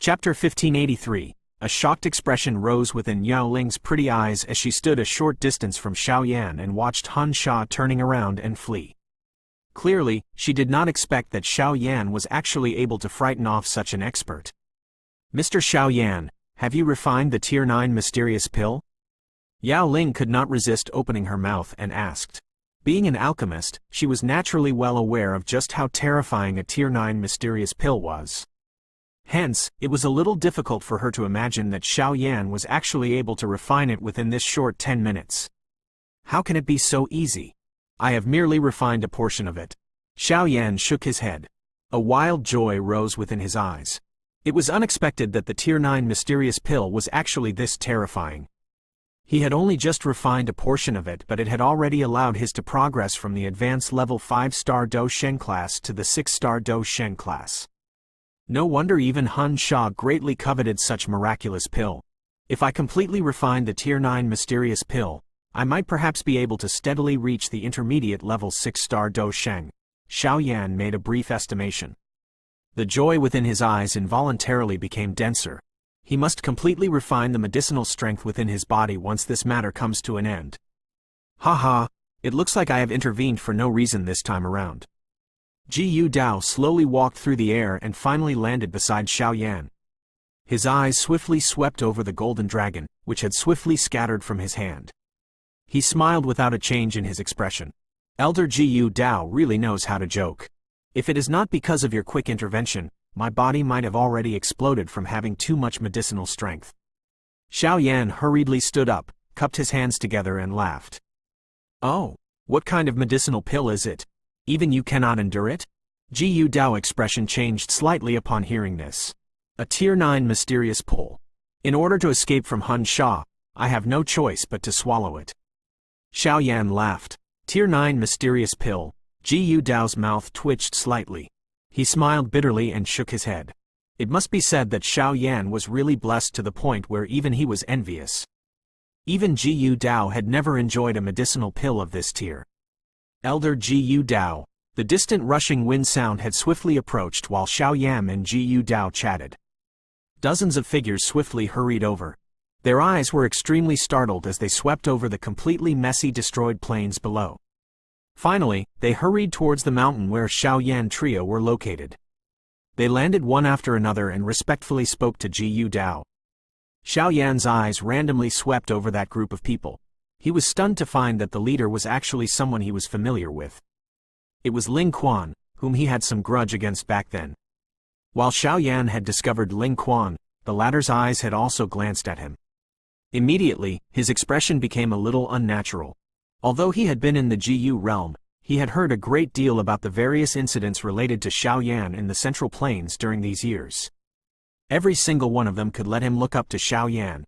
Chapter 1583. A shocked expression rose within Yao Ling's pretty eyes as she stood a short distance from Xiao Yan and watched Han Sha turning around and flee. Clearly, she did not expect that Xiao Yan was actually able to frighten off such an expert. "Mr. Xiao Yan, have you refined the Tier 9 mysterious pill?" Yao Ling could not resist opening her mouth and asked. Being an alchemist, she was naturally well aware of just how terrifying a Tier 9 mysterious pill was. Hence, it was a little difficult for her to imagine that Xiao Yan was actually able to refine it within this short 10 minutes. "How can it be so easy? I have merely refined a portion of it." Xiao Yan shook his head. A wild joy rose within his eyes. It was unexpected that the Tier 9 mysterious pill was actually this terrifying. He had only just refined a portion of it, but it had already allowed his to progress from the advanced level 5-star Do Shen class to the 6-star Do Shen class. No wonder even Han Sha greatly coveted such miraculous pill. If I completely refined the Tier 9 mysterious pill, I might perhaps be able to steadily reach the intermediate level 6-star Do Shen. Xiao Yan made a brief estimation. The joy within his eyes involuntarily became denser. He must completely refine the medicinal strength within his body once this matter comes to an end. "Ha, it looks like I have intervened for no reason this time around." Ji Yu Dao slowly walked through the air and finally landed beside Xiao Yan. His eyes swiftly swept over the golden dragon, which had swiftly scattered from his hand. He smiled without a change in his expression. "Elder Ji Yu Dao really knows how to joke. If it is not because of your quick intervention, my body might have already exploded from having too much medicinal strength." Xiao Yan hurriedly stood up, cupped his hands together and laughed. "Oh, what kind of medicinal pill is it? Even you cannot endure it?" Ji Yu Dao expression changed slightly upon hearing this. "A Tier 9 mysterious pill. In order to escape from Han Sha, I have no choice but to swallow it." Xiao Yan laughed. "Tier 9 mysterious pill." Ji Yu Dao's mouth twitched slightly. He smiled bitterly and shook his head. It must be said that Xiao Yan was really blessed to the point where even he was envious. Even Ji Yu Dao had never enjoyed a medicinal pill of this tier. "Elder Ji Yu Dao." The distant rushing wind sound had swiftly approached while Xiao Yan and Ji Yu Dao chatted. Dozens of figures swiftly hurried over. Their eyes were extremely startled as they swept over the completely messy destroyed plains below. Finally, they hurried towards the mountain where Xiao Yan trio were located. They landed one after another and respectfully spoke to Ji Yu Dao. Xiao Yan's eyes randomly swept over that group of people. He was stunned to find that the leader was actually someone he was familiar with. It was Ling Quan, whom he had some grudge against back then. While Xiao Yan had discovered Ling Quan, the latter's eyes had also glanced at him. Immediately, his expression became a little unnatural. Although he had been in the Ji realm, he had heard a great deal about the various incidents related to Xiao Yan in the Central Plains during these years. Every single one of them could let him look up to Xiao Yan.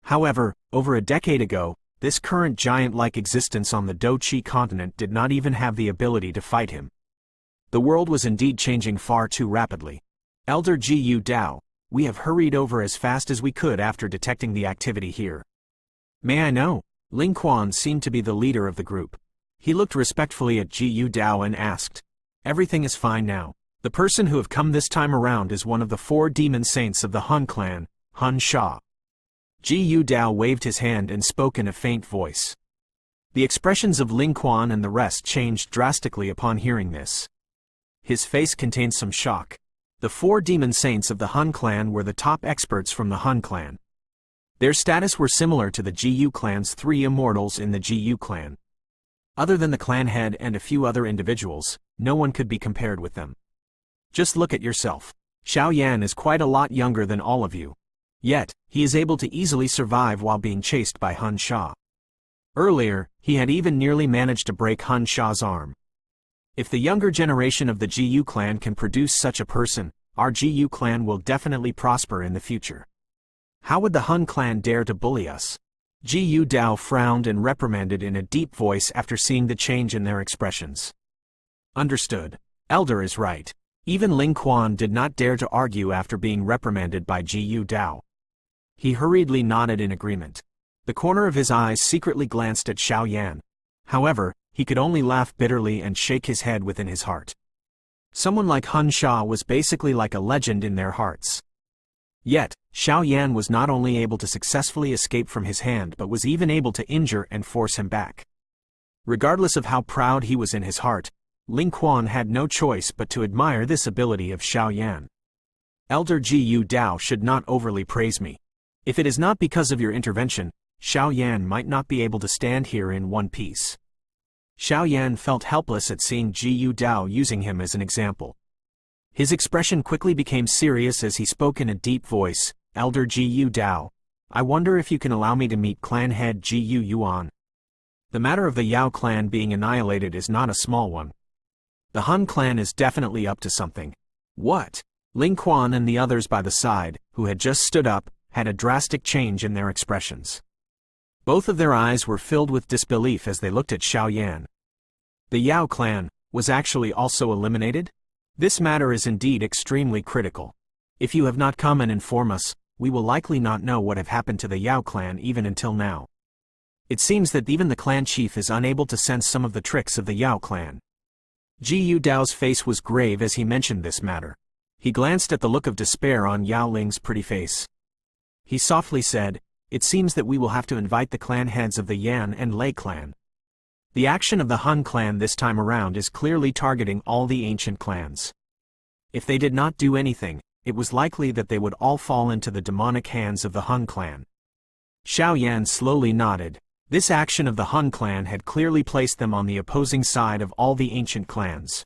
However, over a decade ago, this current giant-like existence on the Do-Chi continent did not even have the ability to fight him. The world was indeed changing far too rapidly. "Elder Ji Yu Dao, we have hurried over as fast as we could after detecting the activity here. May I know?" Ling Quan seemed to be the leader of the group. He looked respectfully at Ji Yu Dao and asked. "Everything is fine now. The person who have come this time around is one of the 4 demon saints of the Han clan, Han Sha." Ji Yu Dao waved his hand and spoke in a faint voice. The expressions of Ling Quan and the rest changed drastically upon hearing this. His face contained some shock. The 4 demon saints of the Han clan were the top experts from the Han clan. Their status were similar to the Ji clan's 3 immortals in the Ji clan. Other than the clan head and a few other individuals, no one could be compared with them. Just look at yourself. Xiao Yan is quite a lot younger than all of you. Yet, he is able to easily survive while being chased by Han Sha. Earlier, he had even nearly managed to break Han Sha's arm. If the younger generation of the Ji clan can produce such a person, our Ji clan will definitely prosper in the future. How would the Han clan dare to bully us? Ji Yu Dao frowned and reprimanded in a deep voice after seeing the change in their expressions. "Understood. Elder is right." Even Ling Quan did not dare to argue after being reprimanded by Ji Yu Dao. He hurriedly nodded in agreement. The corner of his eyes secretly glanced at Xiao Yan. However, he could only laugh bitterly and shake his head within his heart. Someone like Han Sha was basically like a legend in their hearts. Yet, Xiao Yan was not only able to successfully escape from his hand but was even able to injure and force him back. Regardless of how proud he was in his heart, Ling Quan had no choice but to admire this ability of Xiao Yan. Elder Ji Yu Dao should not overly praise me. If it is not because of your intervention, Xiao Yan might not be able to stand here in one piece. Xiao Yan felt helpless at seeing Ji Yu Dao using him as an example. His expression quickly became serious as he spoke in a deep voice, "Elder Ji Yu Dao, I wonder if you can allow me to meet clan head Ji Yu Yuan. The matter of the Yao clan being annihilated is not a small one. The Han clan is definitely up to something." "What?" Ling Quan and the others by the side, who had just stood up, had a drastic change in their expressions. Both of their eyes were filled with disbelief as they looked at Xiao Yan. The Yao clan was actually also eliminated? This matter is indeed extremely critical. If you have not come and inform us, we will likely not know what have happened to the Yao clan even until now. It seems that even the clan chief is unable to sense some of the tricks of the Yao clan. Ji Yu Dao's face was grave as he mentioned this matter. He glanced at the look of despair on Yao Ling's pretty face. He softly said, "It seems that we will have to invite the clan heads of the Yan and Lei clan. The action of the Han clan this time around is clearly targeting all the ancient clans. If they did not do anything, it was likely that they would all fall into the demonic hands of the Han clan." Xiao Yan slowly nodded. This action of the Han clan had clearly placed them on the opposing side of all the ancient clans.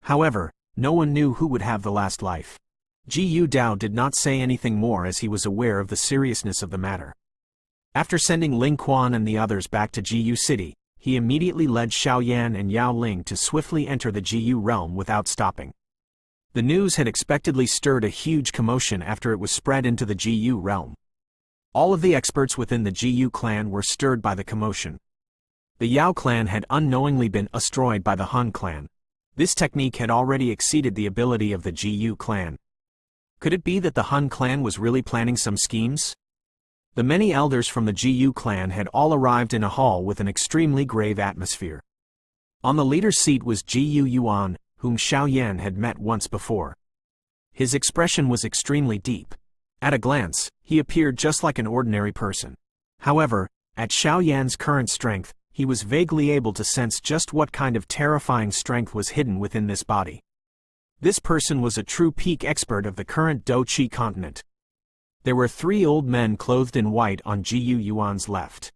However, no one knew who would have the last life. Ji Yu Dao did not say anything more as he was aware of the seriousness of the matter. After sending Ling Quan and the others back to Ji Yu City, he immediately led Xiao Yan and Yao Ling to swiftly enter the Ji Yu realm without stopping. The news had expectedly stirred a huge commotion after it was spread into the Ji Yu realm. All of the experts within the Ji Yu clan were stirred by the commotion. The Yao clan had unknowingly been destroyed by the Han clan. This technique had already exceeded the ability of the Ji Yu clan. Could it be that the Han clan was really planning some schemes? The many elders from the Ji Yu clan had all arrived in a hall with an extremely grave atmosphere. On the leader's seat was Ji Yu Yuan, whom Xiao Yan had met once before. His expression was extremely deep. At a glance, he appeared just like an ordinary person. However, at Xiao Yan's current strength, he was vaguely able to sense just what kind of terrifying strength was hidden within this body. This person was a true peak expert of the current Do-Chi continent. There were 3 old men clothed in white on Ji Yu Yuan's left.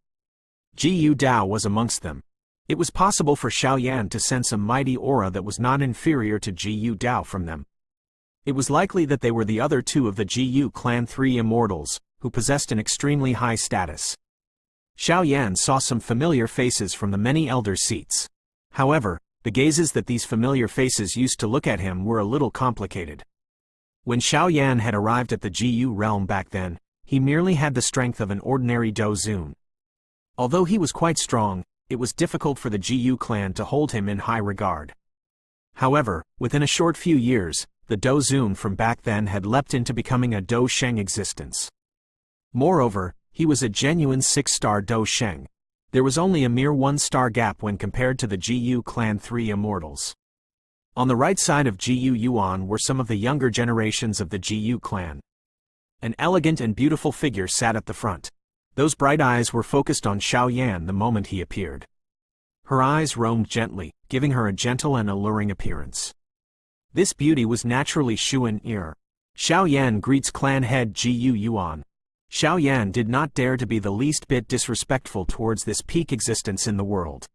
Ji Yu Dao was amongst them. It was possible for Xiao Yan to sense a mighty aura that was not inferior to Ji Yu Dao from them. It was likely that they were the other 2 of the Ji Yu clan 3 immortals, who possessed an extremely high status. Xiao Yan saw some familiar faces from the many elder seats. However, the gazes that these familiar faces used to look at him were a little complicated. When Xiao Yan had arrived at the Ji Yu realm back then, he merely had the strength of an ordinary Do Zun. Although he was quite strong, it was difficult for the Ji Yu clan to hold him in high regard. However, within a short few years, the Do Zun from back then had leapt into becoming a Do Sheng existence. Moreover, he was a genuine 6-star Do Sheng. There was only a mere 1-star gap when compared to the Ji Yu clan 3 immortals. On the right side of Ji Yu Yuan were some of the younger generations of the Ji Yu clan. An elegant and beautiful figure sat at the front. Those bright eyes were focused on Xiao Yan the moment he appeared. Her eyes roamed gently, giving her a gentle and alluring appearance. This beauty was naturally Xuan Ir. Xiao Yan greets clan head Ji Yu Yuan. Xiao Yan did not dare to be the least bit disrespectful towards this peak existence in the world.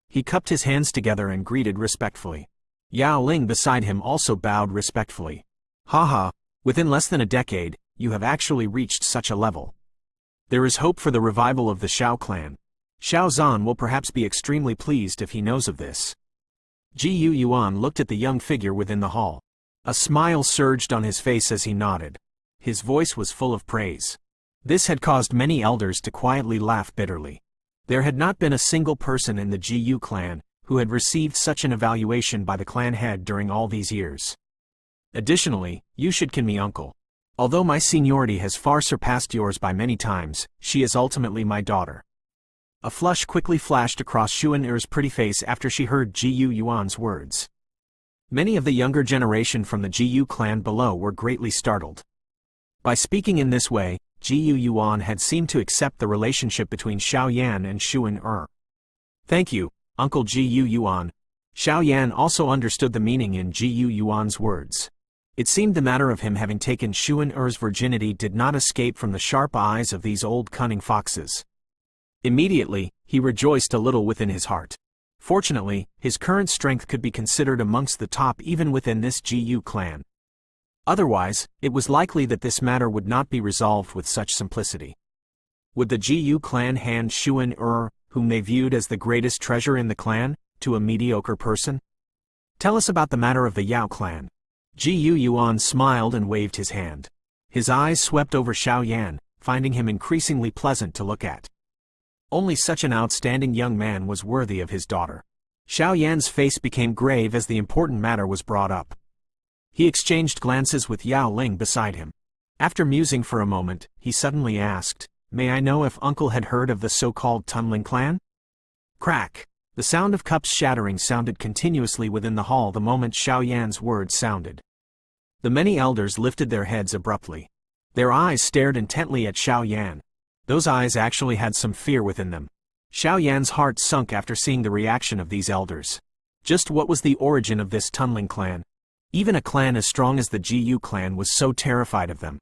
He cupped his hands together and greeted respectfully. Yao Ling beside him also bowed respectfully. Haha, within less than a decade, you have actually reached such a level. There is hope for the revival of the Xiao clan. Xiao Zan will perhaps be extremely pleased if he knows of this. Ji Yu Yuan looked at the young figure within the hall. A smile surged on his face as he nodded. His voice was full of praise. This had caused many elders to quietly laugh bitterly. There had not been a single person in the Ji Yu clan who had received such an evaluation by the clan head during all these years. Additionally, you should kin me uncle. Although my seniority has far surpassed yours by many times, she is ultimately my daughter. A flush quickly flashed across Xuan Er's pretty face after she heard Ji Yu Yuan's words. Many of the younger generation from the Ji Yu clan below were greatly startled. By speaking in this way, Ji Yuan had seemed to accept the relationship between Xiao Yan and Xuan. Thank you, Uncle Ji Yuan. Xiao Yan also understood the meaning in Ji Yuan's words. It seemed the matter of him having taken Xuan's virginity did not escape from the sharp eyes of these old cunning foxes. Immediately, he rejoiced a little within his heart. Fortunately, his current strength could be considered amongst the top even within this Ji clan. Otherwise, it was likely that this matter would not be resolved with such simplicity. Would the Ji clan hand Xuan, whom they viewed as the greatest treasure in the clan, to a mediocre person? Tell us about the matter of the Yao clan. Ji Yuan smiled and waved his hand. His eyes swept over Xiao Yan, finding him increasingly pleasant to look at. Only such an outstanding young man was worthy of his daughter. Xiao Yan's face became grave as the important matter was brought up. He exchanged glances with Yao Ling beside him. After musing for a moment, he suddenly asked, "May I know if Uncle had heard of the so-called Tunling clan?" Crack! The sound of cups shattering sounded continuously within the hall the moment Xiao Yan's words sounded. The many elders lifted their heads abruptly. Their eyes stared intently at Xiao Yan. Those eyes actually had some fear within them. Xiao Yan's heart sunk after seeing the reaction of these elders. Just what was the origin of this Tunling clan? Even a clan as strong as the Ji clan was so terrified of them.